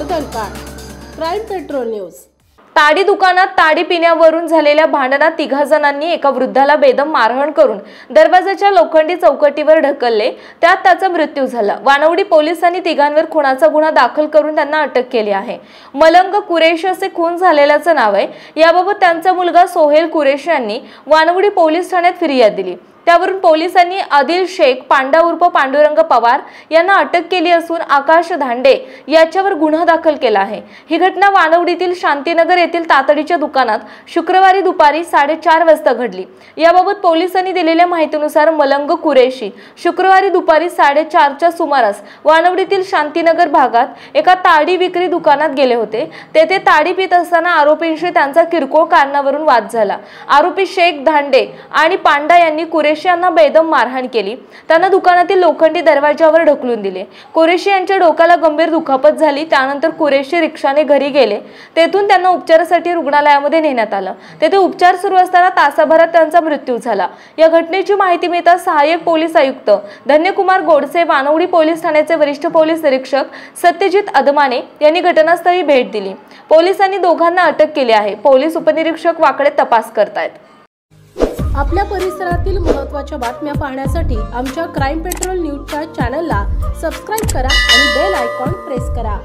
वर्धनपाळ, crime petrol news. ताडी दुकानात ताडी पिण्यावरून झालेल्या भांडणात 3 जणांनी एका वृद्धाला बेदम मारहाण करून दरवाजाच्या लोखंडी चौकटीवर ढकलले, त्यात त्याचा मृत्यू झाला। वानवडी पोलिसांनी 3घांवर खुनाचा गुन्हा दाखल करून त्यांना अटक केली आहे। मलंग कुरेशी असे खून झालेल्याचं नाव आहे। याबाबत त्यांचा मुलगा सोहेल कुरेशी यांनी वानवडी पोलीस ठाण्यात फिर्याद दिली। त्यावरून पोलिसांनी आदिल शेख पांडा उर्फ पांडुरंग पवार यांना अटक केली असून आकाश धांडे याच्यावर गुन्हा दाखल केला आहे। ही घटना वानवडीतील शांतीनगर येथील तातडीच्या दुकानात शुक्रवारी दुपारी 4:30 वाजता घडली। याबाबत पोलिसांनी दिलेल्या माहितीनुसार मलंग कुरेशी शुक्रवारी दुपारी 4:30च्या सुमारास वानवडीतील शांतीनगर भागात एका ताडी विक्री दुकानात गेले होते। तेथे ताडी पित असताना आरोपींशी त्यांचा किरकोळ कारणावरून वाद झाला। आरोपी शेख धांडे आणि पांडा यांनी कुरेशी यांना बेदम मारहाण केली। त्यांना दुकानातील लोखंडी दरवाजावर ढकलून दिले। कुरेशी यांच्या डोक्याला गंभीर दुखापत झाली। त्यानंतर कुरेशी रिक्षाने घरी गेले। तेथून त्यांना उपचारासाठी रुग्णालयामध्ये नेण्यात आलं। तेथे उपचार सुरू असताना तासाभरात त्यांचा मृत्यू झाला। या घटनेची माहिती मिळताच सहाय्यक पोलीस आयुक्त धन्यकुमार गोडसे, वानवडी पोलीस ठाण्याचे वरिष्ठ पोलीस निरीक्षक सत्यजित अदमाने यांनी घटनास्थळी भेट दिली। पोलिसांनी दोघांना अटक केली आहे। पोलीस उपनिरीक्षक वाकडे तपास करतायत। आपल्या परिसरातील महत्त्वाच्या बातम्या पाहण्यासाठी आमच्या क्राईम पेट्रोल न्यूजच्या चॅनलला सबस्क्राइब करा आणि बेल आयकॉन प्रेस करा।